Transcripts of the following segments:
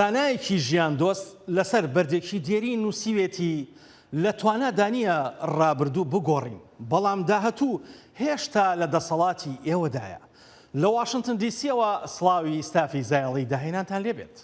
زانایەکی ژیان دۆست لەسەر بەردێکی دێری نووسیوێتی لە توانادانیە ڕابردوو بگۆڕین، بەڵام داهەتوو هێشتا لە دەسەڵاتی ئێوەدایە. لە واشنگتن دیسیەوە سڵاوی ستافی زایڵی داهێنانتان لێبێت.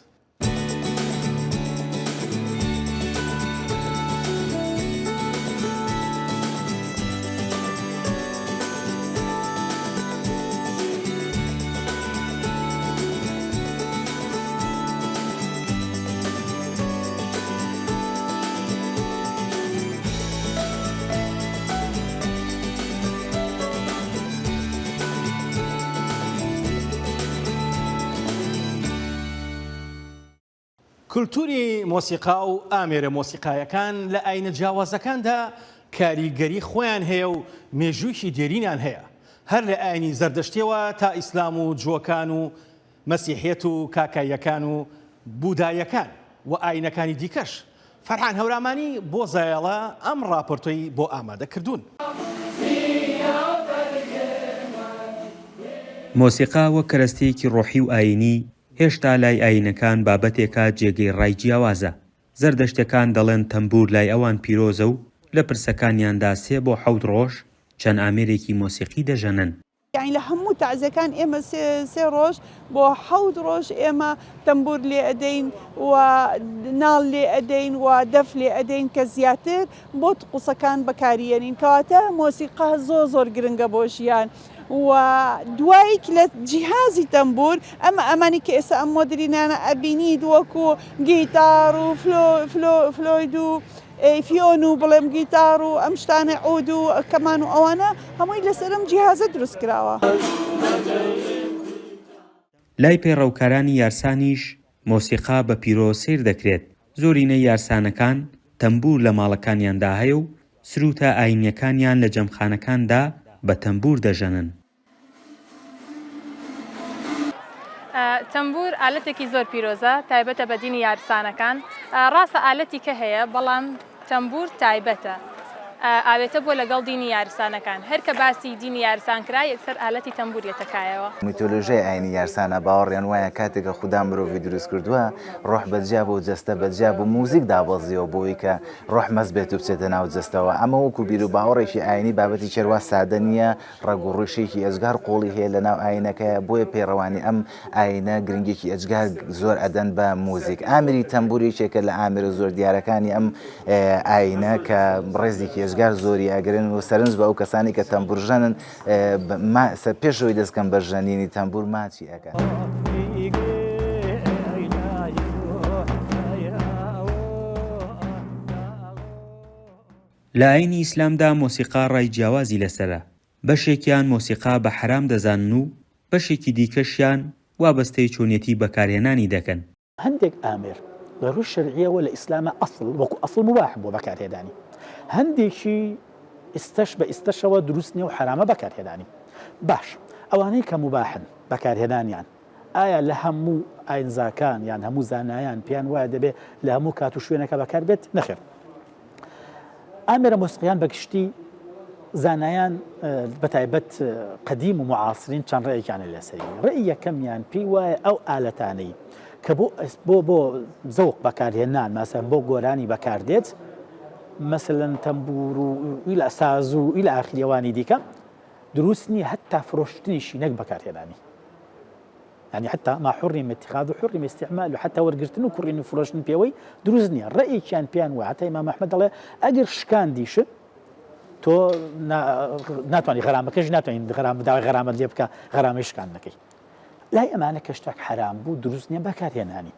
کولتوری مۆسیقا و ئامێرە مۆسیقایەکان لە ئاینە جیاوازەکاندا کاریگەری خۆیان هەیە و مێژوویکی دێرینیان هەیە، هەر لە ئاینی زەردەشتیەوە تا ئیسلام و جووەکان و مەسیحیەت و کاکاییەکان و بودایەکان و ئاینەکانی دیکەش. فەرحان هەورامانی بۆ زایەڵە ئەم ڕاپۆرتۆی بۆ ئامادە کردوون. مۆسیقا وەک کەرەستەیەکی ڕۆحی و ئاینی هێشتا لای ئاینەکان بابەتێکە جێگەی ڕای جیاوازە. زەردەشتەکان دەڵێن تەمبور لای ئەوان پیرۆزە و لە پرسەکانیاندا 3 بۆ 7 ڕۆژ چەند ئامێرێکی مۆسیقی دەژەنن. یعنی لە هەموو تەعزیەکان ئێمە 3 ڕۆژ بۆ 7 ڕۆژ ئێمە تەمبور لێ ئەدەین و ناڵ لێ ئەدەین و دەف لێ ئەدەین کە زیاتر بۆ قوسەکان بەکارێنین، کەواتە مۆسیقا زۆر گرنگە بۆ ژیان. و دواییک لە جیهازی تەمبور ئەمانی کە ئێستا ئەم مۆدرینانە ئەبینید وەکو گیتار و فلۆید و فیۆن و بڵێم گیتار و ئەم شتانە عود و کەمان و ئەوانە هەمووی لەسەرم جیهازە دروست کراوە. لای پێڕەوکارانی یارسانیش مۆسیقا بە پیرۆ سیر دەکرێت. زۆرینەی یارسانەکان تەمبور لە ماڵەکانیاندا هەیە و سروتە ئاینیەکانیان لە جەمخانەکاندا بە تەمبور دەژەنن. تەمبور ئالەتێکی زۆر پیرۆزە، تایبەتە بە دینی یارسانەکان. ڕاستە ئالەتی کە هەیە، بەڵام تەمبور تایبەتە ئاوێتە بۆ لەگەڵ دینی یارسانەکان. هەر کە باسی دینی یارسان کرا یەکسەر ئالەتی تەمبوریەتەکایەوە. میتۆلۆژیای ئاینی یارسانە باوەڕیان وایە کاتێکە خوددا مرۆڤی دروست کردووە ڕۆح بەجیا بۆ جەستە بەجیا بۆ موزیک دابەزیەوە بۆی کە ڕۆح مەست بێت و بچێتە ناو جەستەوە. ئەمە وەکو بیر و باوەڕێکی ئاینی بابەتی چێروا سادە نییە، ڕەگوڕیشێکی ئەجگار قۆڵی هەیە لە ناو ئاینەکەیە، بۆیە پێڕەوانی ئەم ئاینە گرنگێکی ئەجگار زۆر ئەدەن بە موزیک. ئامری تەمبوریێکێکە لە ئامرە زۆر دیارەکانی ئەم ئاینە کە ڕێزێکی ئەجگار زۆری ئەگرن و سەرنج بە ئەو کەسانی کە تەمبورژەنن پێشەوەی دەستکەم بە ژەنینی تەمبور ماچی ئەکەن. لە ئاینی ئیسلامدا مۆسیقا ڕای جیاوازی لەسەرە. بەشێکیان مۆسیقا بە حرام دەزانن و بەشێکی دیکەشیان وابەستەی چۆنیەتی بەکارهێنانی دەکەن. هەندێک ئامر لە ڕووی شەرعیەوە لە ئیسلامە ئەسڵ وەکو ئەسڵ مباح بۆ بەکارهێنانی، هەندێکی ئستەش بە ئستەشەوە دروست نیە و حرامە بەکارهێنانی. باش ئەوانەی کە مباحن بەکارهێنانیان ئایا لە هەموو ئاینزاکان یان هەموو زانایان پێیان وایە دەبێت لە هەموو کات و شوێنەکە بەکار بێت؟ نەخێر. ئامێرە مۆسیقیان بەگشتی زانایان بەتایبەت قەدیم و معاسرین چەند ڕێیەکیانە لەسەری. ڕێی یەکەمیان پێی وایە ئەو ئالەتانەی کە بۆ زەوق بەکارهێنان مەسەن بۆ گۆرانی بەکاردێت، مثلەن تەمبور و ئیلا ساز و ئیلا ئاخریەوانی دیکە دروست نییە هەتا فرۆشتنیشی نەک بەکارهێنانی. يعني حتى ما حرم اتخاذ حرم استعمال حتى ورقرتن وكرين فروشن بيوي دروزني الرأي كان بيان وحتى إمام أحمد الله أجر شكان ديش تو ناتواني غرامة كج ناتواني غرامة دا غرامة اللي يبكى غرامة شكان نكي لا أمانة كشتاك حرام بو دروزني بكار يناني.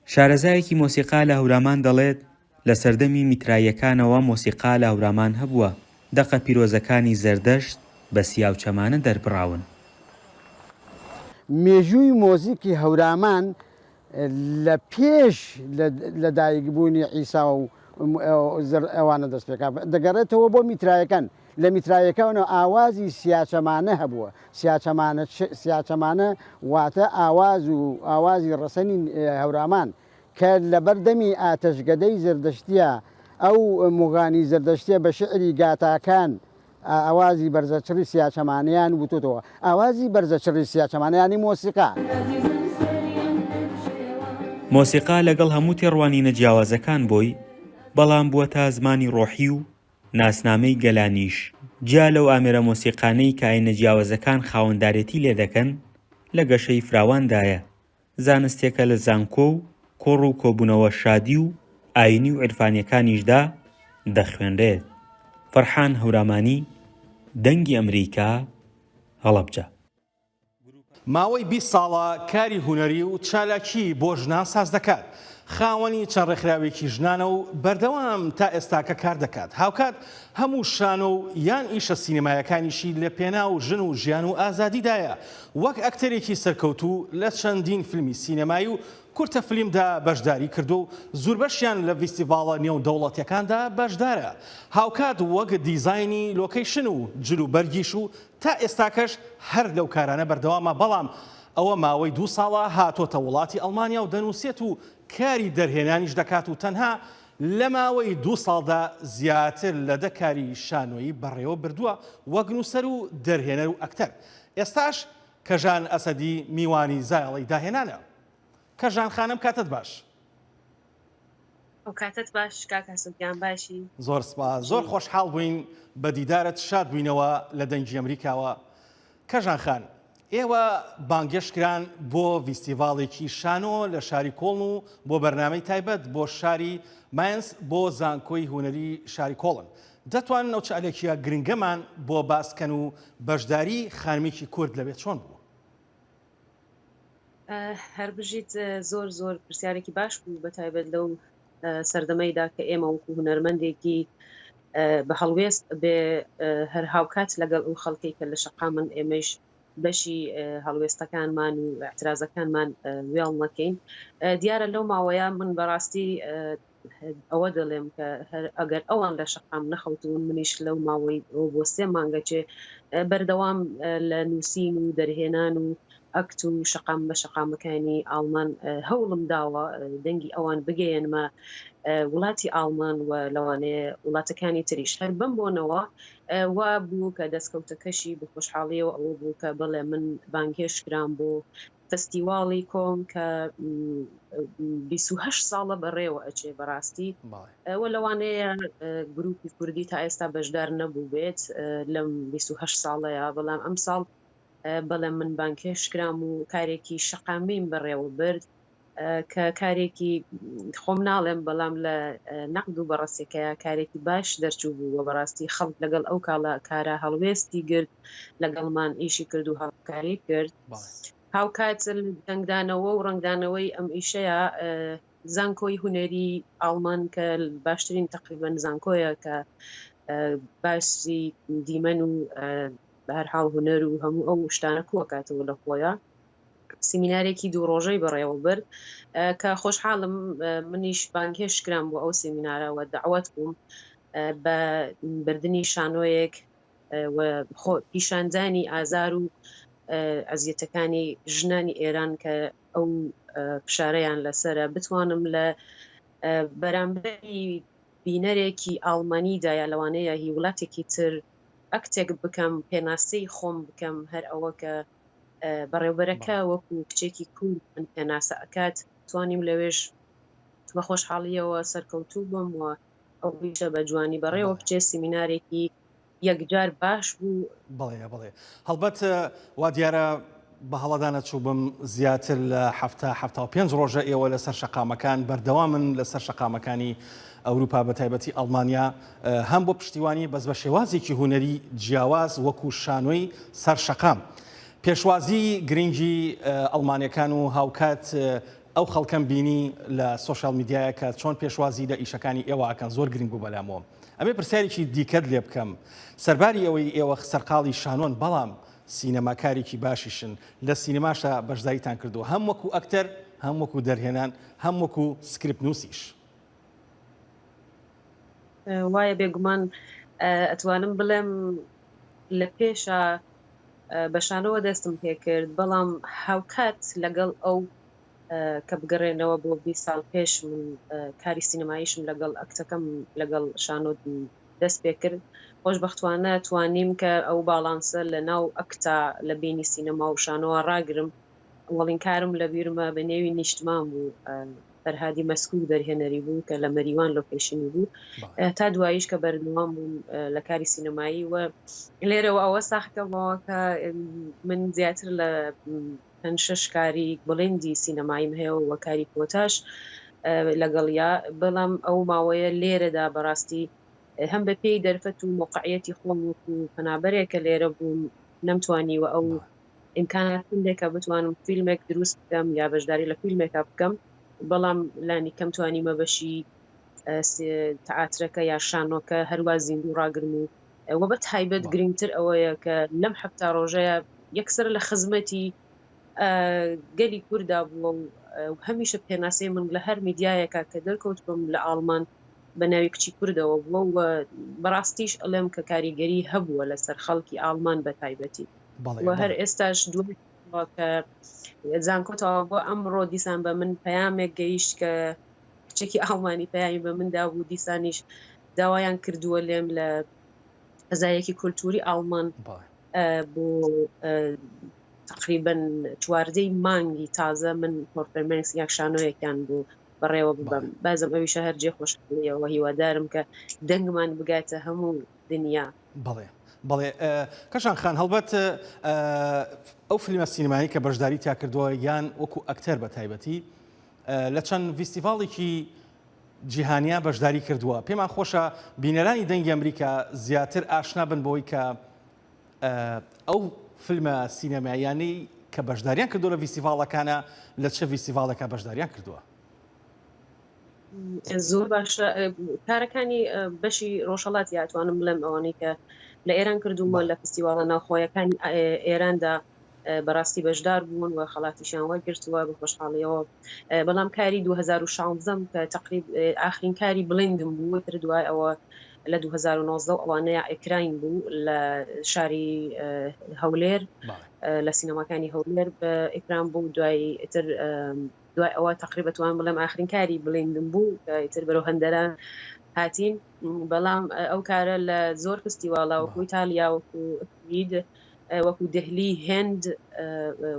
شارەزایەکی مۆسیقا لە هەورامان دەڵێت لە سەردەمی میترایەکانەوە مۆسیقا لە هەورامان هەبووە، دەقە پیرۆزەکانی زەردەشت بە سیاو چەمانە دەربڕاون. مێژووی مۆزیکی هەورامان لە پێش لە دایکبوونی عیسا و ئەوانە دەست پێکا دەگەڕێتەوە بۆ میترایەکان. لە میترایەکانەوە ئاوازی سیاچەمانە هەبووە. سیاچەمانە واتە ئاوازی ڕەسەنی هەورامان کە لە بەردەمی ئاتەشگەدەی زەردەشتیە ئەو موغانی زەردەشتیە بە شعری گاتاکان ئاوازی بەرزەچڕی سیاچەمانیان وتوتەوە. ئاوازی بەرزەچڕی سیاچەمانیانی مۆسیقا. مۆسیقا لەگەڵ هەموو تێڕوانینە جیاوازەکان بۆی، بەڵام بووەتە زمانی ڕۆحی و ناسنامەی گەلانیش. جیا لەو ئامێرە مۆسیقانەی کە ئاینە جیاوازەکان خاوەندارێتی لێ دەکەن لە گەشەی فراواندایە، زانستێکە لە زانکۆ و کۆڕ و کۆبوونەوە شادی و ئاینی و عیرفانیەکانیشدا دەخوێنرێت. فەرحان هەورامانی، دەنگی ئەمریکا، هەڵەبجە. ماوەی 20 ساڵە کاری هونەری و چالاکی بۆ ژنان ساز دەکات. خاوەنی چەند ڕێکخراوێکی ژنانە و بەردەوام تا ئێستاکە کار دەکات. هاوکات هەموو شانە و یان ئیشە سینەمایەکانیشی لە پێنا و ژن و ژیان و ئازادیدایە. وەک ئەکتەرێکی سەرکەوتوو لە چەندین فیلمی سینەمایی و کورتە فیلمدا بەشداری کردو و زۆربەشیان لە فیستیڤاڵە نێودەوڵەتیەکاندا بەشدارە. هاوکات وەک دیزاینی لۆکەیشن و جلوبەرگیش و تا ئێستاکەش هەر لەو کارانە بەردەوامە، بەڵام ئەوە ماوەی 2 ساڵە هاتۆتە وڵاتی ئەڵمانیا و دەنووسێت و کاری دەرهێنانیش دەکات و تەنها لە ماوەی 2 ساڵدا زیاتر لە 10 کاری شانۆیی بەڕێوە بردووە وەک نووسەر و دەرهێنەر و ئەکتەر. ئێستاش کەژان ئەسەدی میوانی زایڵی داهێنانە. کەژان خانم کاتت باش. کاتت باش کاکەسوگیان باشی. زۆر سپاس، زۆر خۆشحاڵ بووین بە دیدارت، شاد بووینەوە لە دەنگی ئەمریکاوە. کەژان خان، ئێوە بانگێشتکران بۆ فیستیڤاڵێکی شانۆ لە شاری کۆڵن و بۆ بەرنامەی تایبەت بۆ شاری ماینس بۆ زانکۆی هونەری شاری کۆڵن. دەتوانن ئەو چالێکیە گرنگەمان بۆ باسکەن و بەشداری خانمێکی کورد لەبێت چۆن بوو؟ هەر بژیت زۆر پرسیارێکی باش بوو بە تایبەت لەو سەردەمەیدا کە ئێمە وەکو هونەرمەندێکی بە هەڵوێست بێ هەر هاوکات لەگەڵ ئەو خەڵکەی کە لە شەقامن ئێمەش بەشی هەڵوێستەکانمان و اعترازەکانمان وێڵ نەکەین. دیارە لەو ماوەیە من بەڕاستی ئەوە دەڵێم کە ئەگەر ئەوان لە شەقام نەخەوتون، منیش لەو ماوەی بۆ 3 مانگەچێ بەردەوام لە نووسین و دەرهێنان و ئەکت و شەقام بە شەقامەکانی ئاڵمان هەوڵم داوە دەنگی ئەوان بگەێنمە وڵاتی ئاڵمان و لەوانەیە وڵاتەکانی تریش. هەر بم بۆنەوە وا بوو کە دەستکەوتەکەشی بە خۆشحاڵیەوە ئەوە بوو کە بڵێ من بانگێشتکرام بۆ فستیواڵی کۆم کە 28 ساڵە بەڕێوە ئەچێ بەڕاستی ئەوە لەوانەیە گروپی کوردی تا ئێستا بەشدار نەبوو بێت لەم 28 ساڵەیە، بەڵام ئەم ساڵ بەڵێ من بانکێشتکرام و کارێکی شەقامیم بەڕێوە برد کە کارێکی خۆم ناڵێم، بەڵام لە نەقد و بەڕاستیەکەیە کارێکی باش دەرچوو بوو. بەڕاستی خەڵک لەگەڵ ئەو کاڵە کارە هەڵوێستی گرت، لەگەڵمان ئیشی کرد و هاوکاری کرد. هاوکات دەنگدانەوە و ڕنگدانەوەی ئەم ئیشەیە زانکۆی هونەری ئاڵمان کە باشترین تقریبەن زانکۆیە کە باسی دیمەن و بە هەر حاڵ هونەر و هەموو ئەو شتانە کووەکاتەوە لە خۆیە. سیمینارێکی 2 ڕۆژەی بەڕێوە برد کە خۆشحاڵم منیش بانگێشتکرام بۆ ئەو سیمینارەوە دەعوەت بووم بە بردننی شانۆیەک و پیشاندانی ئازار و ئەزیەتەکانی ژنانی ئێران کە ئەو پشارەیان لەسرە بتوانم لە بەرامبەری بینەرێکی ئاڵمانیدا یا لەوانەیە هی وڵاتێکی تر ئەکتێک بکەم، پێناسەی خۆم بکەم، هەر ئەوە کە بەڕێوبەرەکە وەکو کچێکی کورد من پێناسە ئەکات توانیم لەوێش بە خۆشحاڵیەوە سەرکەوتوو بم و ئەو بیشە بە جوانی بەڕێوە بچێ سیمینارێکی یەکجار باش بوو. بڵێ هەڵبەت وا دیارە بە هەڵەدانە چوو بم زیاتر لە 75 ڕۆژە ئێوە لەسەر شەقامەکان بەردەوامن لەسەر شەقامەکانی ئەوروپا بە تایبەتی ئەڵمانیا، هەم بۆ پشتیوانی بەس بە شێوازێکی هونەری جیاواز وەکو شانۆی سەر شەقام. پێشوازی گرنگی ئەڵمانیەکان و هاوکات ئەو خەڵکەم بینی لە سۆشال میدیایە کە چۆن پێشوازی لە ئیشەکانی ئێوەکەن زۆر گرنگ بوو بەلامەوە. ئەمێ پرسیارێکی دیکەت لێ بکەم سەرباری ئەوەی ئێوە سەرقاڵی شانۆن، بەڵام سینەماکارێکی باشیشن لە سینەماشە بەشداریتان کردو، هەم وەکو ئەکتەر، هەم وەکو دەرهێنان، هەم وەکو سکریپت نووسیش. وایە بێگومان ئەتوانم بڵێم لە پێشە بەشانەوە دەستم پێ کرد، بەڵام هاوکات لەگەڵ ئەو کە بگەڕێنەوە بۆ 20 ساڵ پێش من کاری سینەماییشم لەگەڵ ئەکتەکەم لەگەڵ شانۆ دەست پێ کرد. خۆشبەختوانە توانیم کە ئەو باڵانسە لە ناو ئەکتا لە بینی سینەما و شانۆوە ڕاگرم، ئەوڵین کارم لە بیرمە بە نێوی نیشتمان بوو فەرهادی مەسکوو دەرهێنەری بوو کە لە مەریوان لۆکیشنی بوو تا دواییش کە بەردەوام بووم لە کاری سینەمایی و لێرەوە ئەوە ساختەوە کە من زیاتر لە 5-6 کاری بڵندی سینەماییم هەیە و کاری کۆتاش لەگەڵیا بەڵام ئەو ماوەیە لێرەدا بەڕاستی هەم بە پێی دەرفەت و موقعەتی خۆم وەکو پەنابەرێکە لێرە بووم نەمتوانیوە ئەو ئیمکاناتێکە بتوانم فیلمێک دروست بکەم یا بەشداری لە فیلمێکا بکەم بەڵام لانی کەم توانیمە بەشی تەعاترەکە یا شانۆکە هەروە زیندوو ڕاگرم و وە بە تایبەت گرنگتر ئەوەیە کە لەم هەفتا ڕۆژەیە یەکسەر لە خزمەتی گەلی کووردا بووە و هەمیشە پێناسەی من لە هەر میدیایەکە کە دەرکەوت بم لە ئاڵمان بە ناوی کچی کوردەوە بووە و بەڕاستیش ئەڵێم کە کاریگەری هەبووە لەسەر خەڵکی ئاڵمان بە تایبەتی و هەر ئێستاش دوای کە زانکۆتەوە بۆ ئەمڕۆ دیسان بە من پەیامێک گەیشت کە کچێکی ئاڵمانی پەیامی بە مندا بوو دیسانیش داوایان کردووە لێم لە فەزایەکی کولتوری ئاڵمان بۆ تقریبا 14 مانگی تازە من پۆرفەرمەنس یاک شانۆیەکیان بوو بەڕێوە ببەم بازم ئەویشە هەر جێ خۆشەوە هیوادارم کە دەنگمان بگاتە هەموو دنیا. بەڵێ کەشان خان هەڵبەت ئەو فیلمە سینەمایی کە بەشداری تا کردووە یان وەکو ئەکتەر بە تایبەتی لە چەند فیستیڤاڵێکی جیهانیا بەشداری کردووە پێمان خۆشە بینەرانی دەنگی ئەمریکا زیاتر ئاشنا بن بۆی کە ئەو فیلمە سینەماییانەی کە بەشداریان کردووە لە فیستیڤاڵەکانە لە چه فیستیڤاڵێکا بەشداریان کردووە. زۆر باشە کارەکانی بەشی ڕۆژهەڵات یاتوانم بڵێم ئەوانەی کە لە ئێران کردووە لە فستیواڵە ناوخۆیەکانی ئێراندا بەڕاستی بەشدار بوون و خەڵاتیشیان وەرگرتووە بە خۆشحاڵیەوە بەڵام کاری 2016 کە تقریب ئاخرین کاری بڵندم بوو تر دوای ئەوە لە 2019 ئەوانەیە ئەکراین بوو لە شاری هەولێر لە سینەماکانی هەولێر بە ئەکران بوو دوای تر دوای ئەوە تقریبا توان بڵێم ئاخرین کاری بڵندم بوو تر بەرەو هەندەرە هاتین بەڵام ئەو کارە لە زۆر فستیواڵە وەکو ئیتالیا وەکو ئید وەکو دەهلی هێند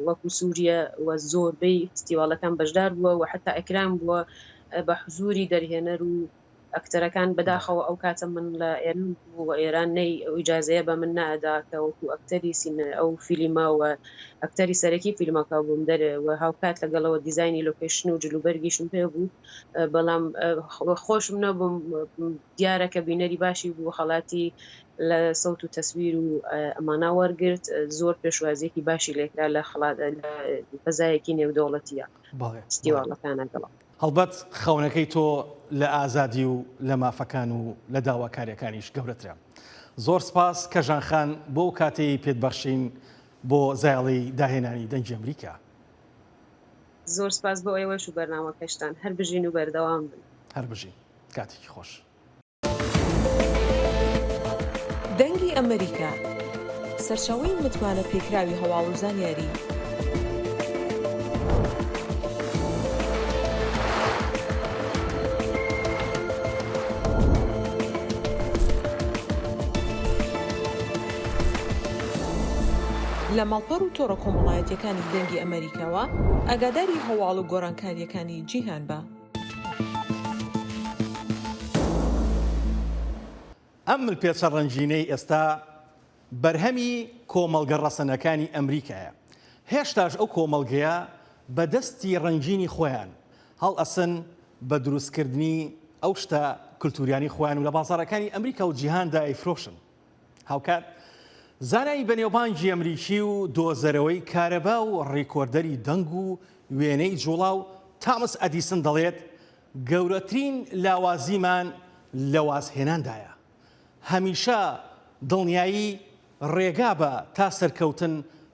وەکو سووریە و زۆربەی فستیواڵەکان بەشدار بووە و حتا ئەکران بووە بە حزوری دەرهێنەر و ئەکتەرەکان بەداخەوە ئەو کاتە من لە ئێران و ئێران نەی ئیجازەیە بە من نادا کە وەکو ئەکتەری ئەو فیلمە و ئەکتەری سەرەکی فیلمەکە بووم و هاوکات لەگەڵەوە دیزایانی لۆکیشن و جلوبەرگیشم پێ بوو بەڵام خۆشم نەبووم دیارە کە بینەری باشی بوو خەڵاتی لە سەوت و تەسویر و ئەمانە وەرگرت زۆر پێشوازیەکی باشی لێکرا لە فەزایەکی نێودەوڵەتیە فستیواڵەکانە گەڵا. هەڵبەت خەونەکەی تۆ لە ئازادی و لە مافەکان و لە داواکاریەکانیش گەورەترە. زۆر سپاس کەژان خان بۆ کاتەی پێت بەخشین بۆ زایڵی داهێنانی دەنگی ئەمریکا. زۆر سپاس بۆ ئێوەش و بەرنامەکەشتان هەر بژین و بەردەوام بن. هەر بژین کاتێکی خۆش. دەنگی ئەمریکا سەرچاوەی متمانە پێکراوی هەواڵ و زانیاری لە ماڵپەڕ و تۆڕە کۆمەڵایەتیەکانی دەنگی ئەمریکاوە ئاگاداری هەواڵ و گۆڕانکاریەکانی جیهان بە. ئەم ملپێچە ڕەنجینەی ئێستا بەرهەمی کۆمەڵگە ڕەسەنەکانی ئەمریکایە. هێشتاش ئەو کۆمەڵگەیە بەدەستی ڕەنجینی خۆیان هەڵ ئەسن بە دروستکردنی ئەو شتە کولتوریانی خۆیان و لە بازاڕەکانی ئەمریکا و جیهاندا ئەیفرۆشن. هاوکات زانایی بەنێوبانگی ئەمریکی و دۆزەرەوەی کارەبا و ڕیکۆردەری دەنگ و وێنەی جوڵاو تامس ئەدیسن دەڵێت گەورەترین لاوازیمان لە وازهێناندایە. هەمیشە دڵنیایی ڕێگا بە تا سەرکەوتن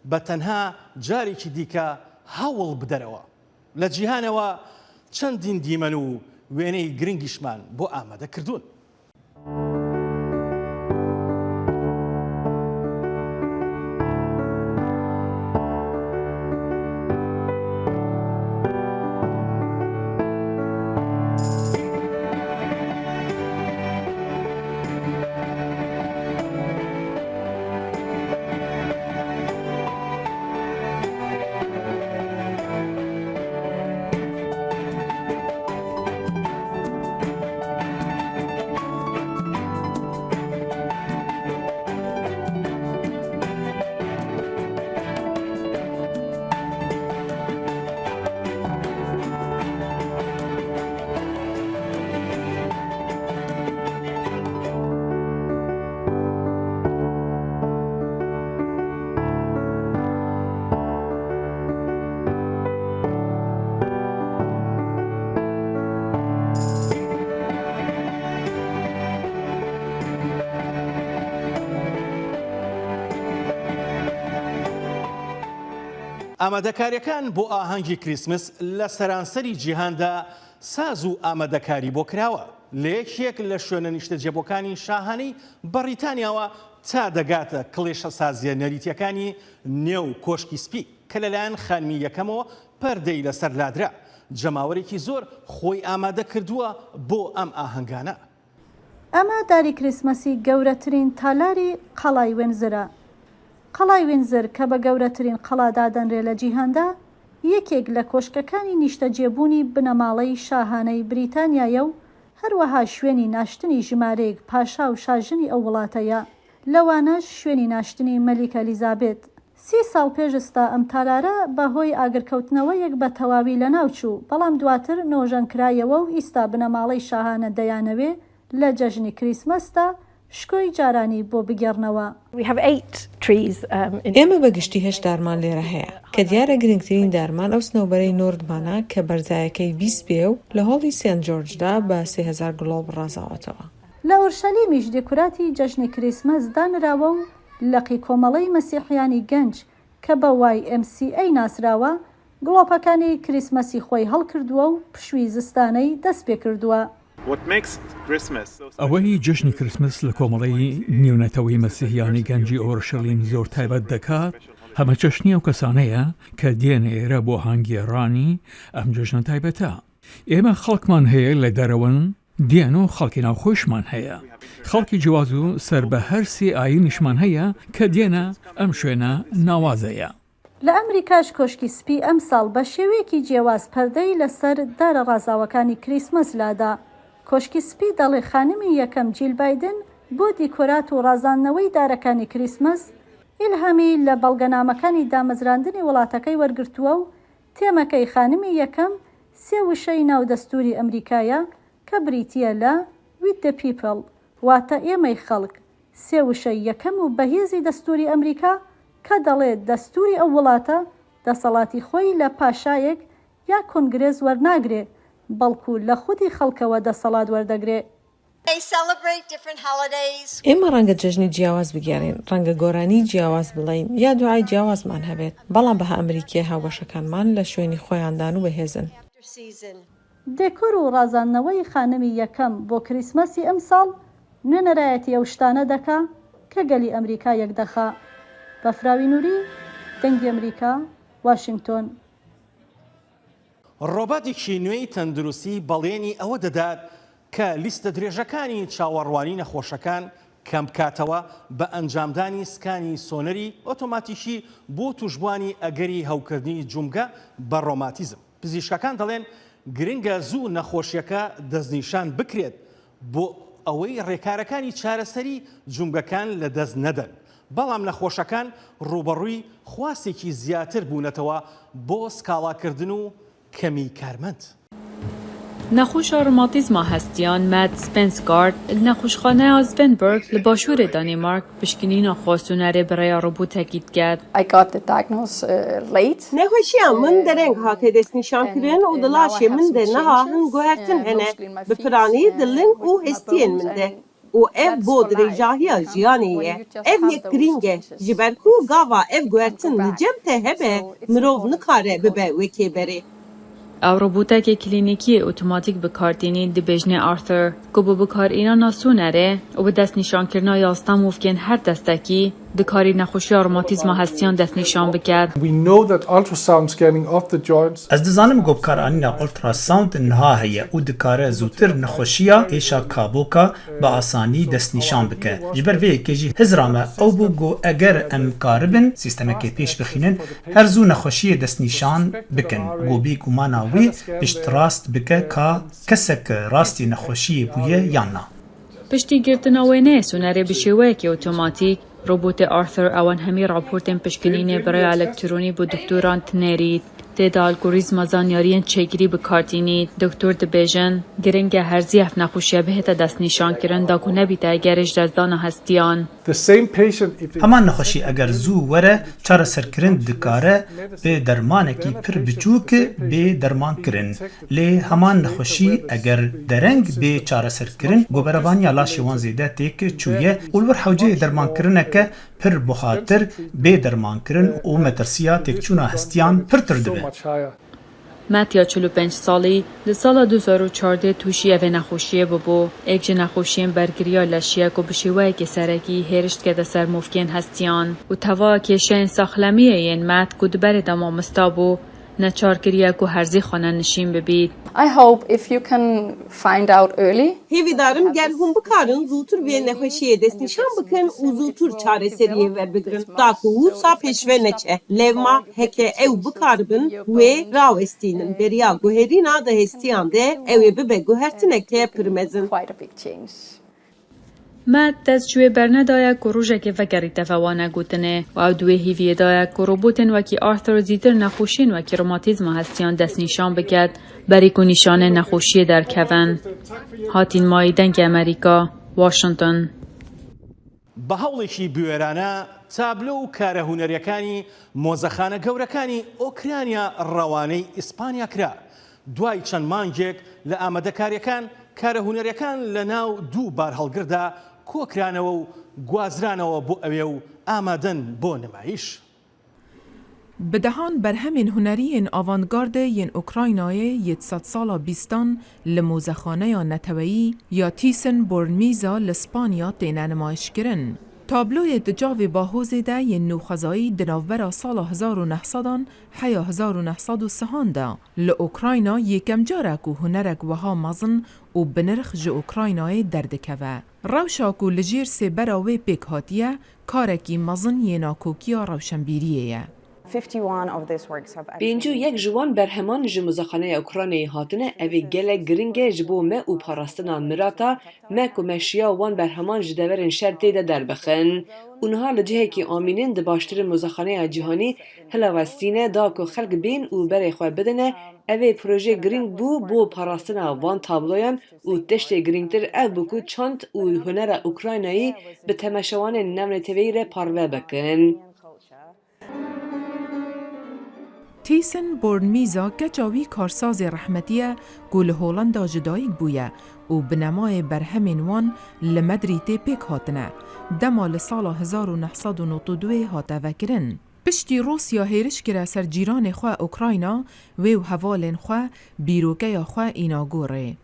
بە تەنها جارێکی دیکە هەوڵ بدەرەوە. لە جیهانەوە چەندین دیمەن و وێنەی گرنگیشمان بۆ ئامادە کردوون. ئامادەکاریەکان بۆ ئاهەنگی کریسمس لە سەرانسەری جیهاندا ساز و ئامادەکاری بۆ کراوە لە یەکێک لە شوێنە نیشتەجێبووەکانی شاهانەی بەریتانیاوە تا دەگاتە کڵێشە سازیە نەریتیەکانی نێو کۆشکی سپی کە لەلایەن خانمی یەکەمەوە پەردەی لەسەر لادرا. جەماوەرێکی زۆر خۆی ئامادە کردووە بۆ ئەم ئاهەنگانە. ئەمە داری کریسمەسی گەورەترین تالاری قەڵای وێنزرە. قەڵای وێنزر کە بە گەورەترین قەڵا دادەنرێ لە جیهاندا یەکێک لە کۆشکەکانی نیشتەجێبوونی بنەماڵەی شاهانەی بریتانیایە و هەروەها شوێنی ناشتنی ژمارەیەک پاشا و شاژنی ئەو وڵاتەیە. لەوانەش شوێنی ناشتنی مەلیکە ئەلیزابێت. 30 ساڵ پێشستا ئەم تالارە بەهۆی ئاگرکەوتنەوەیەک بە تەواوی لە ناوچوو، بەڵام دواتر نۆژەنکرایەوە و ئیستا بنەماڵەی شاهانە دەیانەوێ لە جەژنی کریسمەسدا شکۆی جارانی بۆ بگێڕنەوە. ئێمە بەگشتی 8 دارمان لێرە هەیە کە دیارە گرنگترین دارمان ئەو سنەوبەرەی نۆردمانە کە بەرزایەکەی 20 بێ و لە هۆڵی سێنت جۆرجدا بە 3000 گڵۆب ڕازاوەتەوە. لە ئورشەلیمیش دێکوراتی جەژنی کریسمەس دانراوە و لەقی کۆمەڵەی مەسیحیانی گەنج کە بە YMCA ناسراوە گڵۆپەکانی کریسمەسی خۆی هەڵکردووە و پشووی زستانەی دەست پێ کردووە. ئەوەی جژنی کریسمس لە کۆمەڵەی نیونەتەوەی مەسیحیانی گەنجی ئۆرشەلیم زۆر تایبەت دەکات هەمە چەشنی ئەو کەسانەیە کە دێنە ئێرە بۆ هەنگێڕانی ئەم جژنە تایبەتە. ئێمە خەڵکمان هەیە لە دەرەوەن دیان و خەڵکی ناوخۆشمان هەیە. خەڵکی جواز و سەر بە هەرسی ئاینیشمان هەیە کە دێنە ئەم شوێنە ناوازەیە. لە ئەمریکاش کۆشکی سپی ئەم ساڵ بە شێوەیەکی جیاواز پەردەی لەسەر دارە ڕازاوەکانی کریسمەس لادا. کۆشکی سپی دەڵێ خانمی یەکەم جیل بایدن بۆ دیکۆرات و ڕازاندنەوەی دارەکانی کریسمەس ئیلهامی لە بەڵگەنامەکانی دامەزراندنی وڵاتەکەی وەرگرتووە و تێمەکەی خانمی یەکەم 3 وشەی ناودەستوری ئەمریکایە کە بریتیە لە with the people واتە ئێمەی خەڵک. 3 وشەی یەکەم و بەهێزی دەستوری ئەمریکا کە دەڵێت دەستوری ئەو وڵاتە دەسەڵاتی خۆی لە پاشایەک یا کۆنگرێز وەرناگرێ بەڵکو لە خودی خەڵکەوە دەسەڵات وەردەگرێ. ئێمە ڕەنگە جەژنی جیاواز بگێڕین، ڕەنگە گۆرانی جیاواز بڵین یا دوعای جیاوازمان هەبێت، بەڵام بەها ئەمریکی هاوبەشەکانمان لە شوێنی خۆیاندان و بەهێزن. دێکۆر و ڕازاندنەوەی خانمی یەکەم بۆ کریسمەسی ئەم ساڵ نوێنەرایەتی ئەو شتانە دەکا کە گەلی ئەمریکا یەک دەخا. بەفراوی نووری، دەنگی ئەمریکا، واشنگتۆن. ڕۆباتێکی نوێی تەندروستی بەڵێنی ئەوە دەدات کە لیستە درێژەکانی چاوەڕوانی نەخۆشەکان کەم بکاتەوە بە ئەنجامدانی سکانی سۆنەری ئۆتۆماتیشی بۆ توشبوانی ئەگەری هەوکردنی جومگە بە ڕۆماتیزم. پزیشکەکان دەڵێن گرنگە زوو نەخۆشیەکە دەستنیشان بکرێت بۆ ئەوەی ڕێکارەکانی چارەسەری جومگەکان لە دەست نەدەن. بەڵام نەخۆشەکان ڕوبەڕووی خواستێکی زیاتر بوونەتەوە بۆ سکاڵاکردن و کەمی کارمەند. نەخۆشە ڕۆماتیزما هەستیان مەد سپێنسگارد نەخۆشخانەیە ئۆزڤێنبەرگ لە باشووری دانیمارک پشکنی نەخۆستونەرێ بڕێیا ڕووبوو تاکید کرد. نەخۆشیان من دەرەنگ هاتێ دەستنیشانکردن و دڵاشێ من دێ نەها هەن گوهرتن هەنە بپرانی دڵن و هەستیên min de û ev bo dirêjahiya jiyanê ye ev yek girîng e ji ber ku gava ev guhertin li cem te hebe mirov nikare bibe wekê berê. ئەو ڕۆبۆتێکی کلینیکی ئۆتۆماتیک بەکاردێنین دەبێژنێ ئارثر کە بۆ بەکارهێنانا سۆنەرێ و بە دەستنیشانکردنا یاستان وفکێن هەر دەستێکی دەکاری نەخۆشیە ڕۆماتیزما هەستیان دەستنیشان بکات. Ez dizanim govkaranîna ultrasound niha heye û dikare zûtir nexweşiya êşa kaboka bi asanî destnîşan bike. Ji ber vê yekê jî hizra me ew bû got eger em karibin sîstemekê pêş bixînin her zû nexweşiyê destnîşan bikin. Gobî gumana wî pişt rast bike ka kesek rastî nexweşiyê bûye yan na. پشتی گرتنەوەی سۆنەرێ bi şێوەیەکی ئۆتۆماتیک ڕۆبۆتê ئارثر ئەوان هەمی راپۆرتên pişkinînê birêya elektronî بۆ doktoran tinêrît. تێدا ئالگۆریزما زانیاریên çêkirî bikardînît. Doktor dibêjin giring e herzî ev nexweşiya bihête destnîşankirin da ku nebîte egerê ji dezdana hestiyan. Heman nexweşî eger zû were çareserkirin dikare bê dermanekî pir biçûk bê derman kirin. Lê heman nexweşî eger dereng bê çareserkirin goberevaniya laşê wan zêde têk çûye û li wir hewceyê dermankirîneke پر بخاطر بێ دەرمانکردن و مەترسیە تێکچوونە هەستیان پرتر دەبێت. ماتیا 45 ساڵی لە ساڵا 2014 تووشی ئەvê نەخۆشیە ببوو. ئێک ji نەخۆشیên bergiriya leşiyek û bi şêweyekî serekî hêrişt kete ser movkên hestiyan û teva kêşeyên saxlemiyê yên met ku di berê de mamosta bû neçarkiriye ku herzî xwe nişîn bibît. I hope if you can find out early. Hêvîdarim gel hûn bikarin zûtir vê nexweşiyê destnîşan bikin û zûtir çareseriyê werbigirin. Da ku wisa pêşve neçe. Levma heke ew bikaribin wê rawestînin. Beriya guherîna di hestiyan de ew ê bibe guhertineke pir mezin. Met destçûyê bernedaye ku rojekê vegerî tevwana gotine û ew duê hîviyê daye ku robotên wekî Arthur zîtir nexweşiyên wekî romatîzma hestiyan destnîşan biket berî ku nîşanên nexweşiyê derkevin. Hatîn mayî dengê Amerîka, Washington. بە هەوڵێکی بوێرانە تابلۆ و کارە هونەریەکانی مۆزەخانە گەورەکانی ئۆکرانیا ڕەوانەی ئیسپانیا کرا. دوای چەند مانگێک لە ئامادەکاریەکان کارە هونەریەکان لە ناو دوو بار هەڵگردا کۆکرانەوە و گوازرانەوە بۆ ئەوێ و ئامادەن بۆ نمایش. بدهان برهمین هنرین آوانگارد ین اوکراینای 100 سالا بیستان لموزخانه یا نتویی یا تیسن بورنمیزا لسپانیا تینه نمایش کرن. تابلوی دجاوی با حوزه ده ین نوخزایی دناوبرا سال 1900 حیا 1903 ده لأوکراینا یکم جارک و هنرک وها مزن و بنرخ جه اوکراینای دردکوه. روشاکو لجیر سی براوی پیک هاتیه کارکی مزن یناکوکیا روشنبیریه. بینجو یک جوان برهمان ji muzexaneyê Ukraynayê hatine evê gelek giring e ji bo me û parastina mirata me ku meşiya wan berheman ji deverên şer tê de derbixin û niha li cihekî amînin di baştirên muzexaneya cîhanî hilewestîne da ku xelk bên û berê xwe bidine evê proje giring bû bo parastina van tabloyan û tiştê giringtir ev bû ku çand û hunera Ukraynayî bi temeşewanên navnetevî re parve bikin. تیسن بورنمیزا گچاوی کارساز رحمتیه گل هولندا جدایک بویه و بنمای برهمین وان لمدریتی پیک هاتنه دما لسال 1992 هاته وکرن. پشتی روسیا هیرش کرا سر جیران خواه اوکراینا و هوالین خواه بیروکه خواه اینا گوره.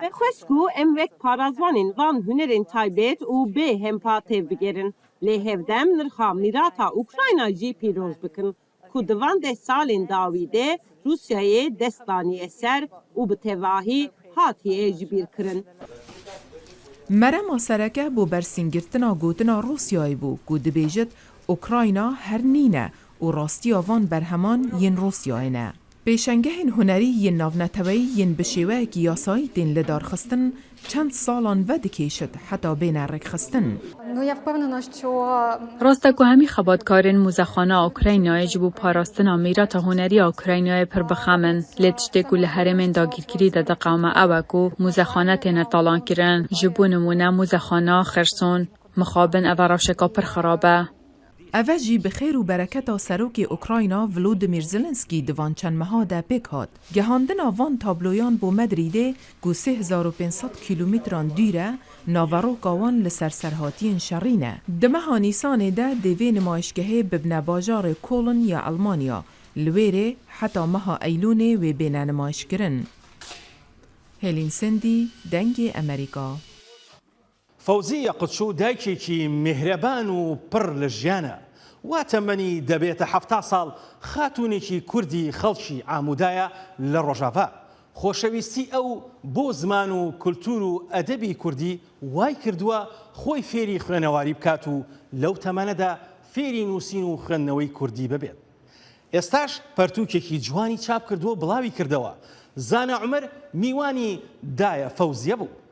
بخوشکو ام وک پارازوانین وان هنرین تایبت و به همپاته بگیرن. لهفدم نرخا میراتا اوکراینا جی پیروز بکن. ku divan deh salên dawî de Rusyayê destanî eser û bi tevahî hatiye ji bîr kirin. Merema sereke bû bersîngirtina gotina Rusyayê bû ku dibêjit Ukrayna her nîne û rastiya van berheman yên Rusyayê ne. Pêşengehên hunerî yên navneteweyî yên bi şêweyekî yasayî tên li darxistin çend salan vedikêşit heta bêne rêkxistin. Rasta ku hemî xebatkarên mûzexana Ukraynayê ji bo parastina mîrata hunerîya Ukraynayê pir bixemin. Lê tiştê ku li herêmên dagîrkirî de diqewme ew e ku mûzexane têne talankirin. Ji bo nimûne mûzexana Xerson mixabin ev rewşeka pir xerab e. Ev jî bi xêr û bereketa serokê Ukrayna Volodymyr Zelenskî divan çend meha de pêk hat. Gehandina van tabloyan bo Medrîdê ku 3500 kilometran dûr e navaroka wan li ser serhatiyên şerî ne. Di meha Nîsanê de dê vê nimayişgehê bibne bajarê Kolin ya Almanya. Li wêrê heta meha Eylûnê wê bêne nimayişkirin. Hêlîn Sindî, Dengê Amerîka. فەوزیە قوچوو دایکێکی میهرەبان و پڕ لە ژیانە واتەمەنی دەبێتە 70 ساڵ خاتونێکی کوردی خەڵکی ئامودایە لە ڕۆژاوا خۆشەویستی ئەو بۆ زمان و کولتور و ئەدەبی کوردی وای کردووە خۆی فێری خوێنەواری بکات و لەو تەمەنەدا فێری نووسین و خوێندنەوەی کوردی ببێت. ئێستاش پەرتووکێکی جوانی چاپ کردووە بڵاوی کردەوە. زانە عومەر میوانی دایە فەوزیە بوو.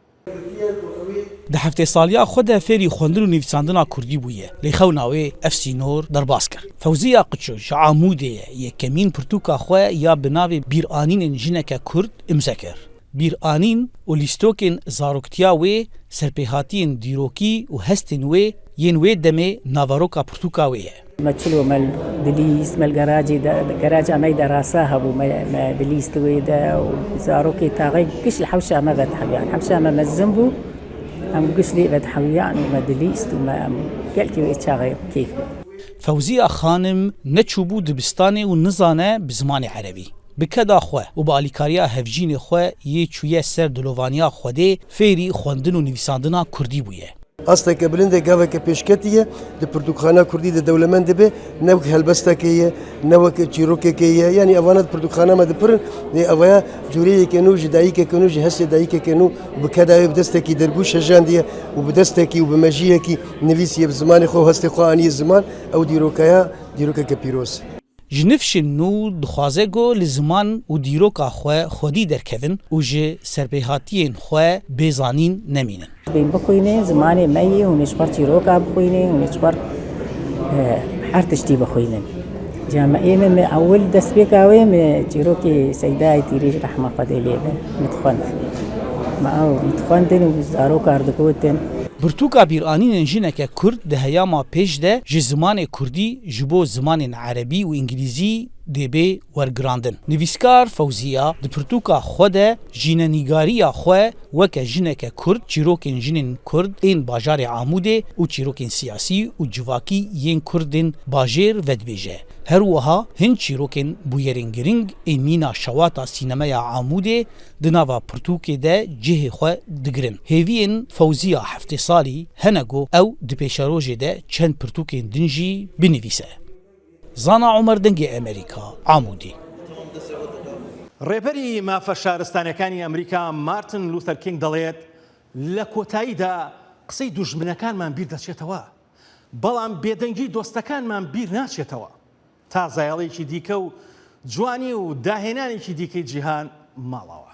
د هەفتەی ساڵیا خۆدا فێری خوێندن و نویساندنا کوردی بوویە لەی خەوناوێ ئەفسینۆر دەرباز کرد. فەوزیە قچۆ ji Amûdeyê yekemîn pirtûka xwe ya bi navê bîranînên jineke Kurd imze kir. Bîranîn û lîstokên zaroktiya wê serpêhatiyên dîrokî û hestên wê yên wê demê navaroka pirtûka wê ye. مەچلۆ مەل دلیست مەلگەراجی گەراجا مەی دەراسا هەبوو مە دلیست وێدا و زارۆکی تاغی گشت حەوشامە بەت حەبیان حەوشامە مەزم بوو ئەم گشتی بە حەویان و مەدلیست و گەلکی چاغی کیف فەوزیە خانم نەچوو دبستانê û nizane bi zimanê Erebî. Bi keda xwe û bi alîkariya hevjînê xwe yê çûye ser dilovaniya Xwedê fêrî xwendin û nivîsandina Kurdî bûye. Asteke bilind gaveke pêşketiye di pirtûkxana Kurdî de dewlemend dibe newek helbestekê ye newek çîrokekê ye yanî evana pirtûkxana me dipirin lê evaya cureyekê nû ji dayîkeke nû ji hesê dayîkeke nû bi kedayê bi destekî derbû şejandiye û bi destekî û bi mejiyekî nivîsiye bi zimanê xwe hestê xwe anîye ziman ew dîrokaya dîrokeke pîroz. Ji nifşên nû dixwaze got li ziman û dîroka xwe xwedî derkevin û ji serpêhatiyên xwe bêzanîn nemînin. بین بخوینێ زمانی مەیە و نشخوار چیرۆکا بخوینێ و نشخوار هەر تشتی بخوینن. جامعێمە مە ئەول دەست پێکاوێ مە چیرۆکی سەیدای تیریژ ڕەحمە خودێ لێبێ متخواند. ما ئەو متخواندن و زارۆ کاردەکەوتن. Pirtûka bîranînên jineke Kurd di heyama pêş de ji zimanê Kurdî ji bo zimanên Erebî û İngilîzî dêbê wergirandin. Nivîskar Fewziya di pirtûka xwe de jînenîgariya xwe weke jineke Kurd, çîrokên jinên Kurd ên bajarê Amûdê û çîrokên siyasî û civakî yên Kurdên bajêr vedibêje. Her wiha hin çîrokên bûyerên giring ên mîna şewata sînemeya Amûdê di nava pirtûkê de cihê xwe digirin. Hêviyên Fewziya heftê salî hene got ew di pêşerojê de çend pirtûkên din jî binivîse. Zana Umer Dengê Amerîka, Amûdî. ڕێبەری مافە شارستانەکانی ئەمریکا مارتن لوتەر کینگ دەڵێت لە کۆتاییدا قسەی دوژمنەکانمان بیر دەچێتەوە بەڵام بێدەنگی دۆستەکانمان بیر ناچێتەوە تا زایاڵێکی دیکە و جوانی و داهێنانێکی دیکەی جیهان ماڵەوە.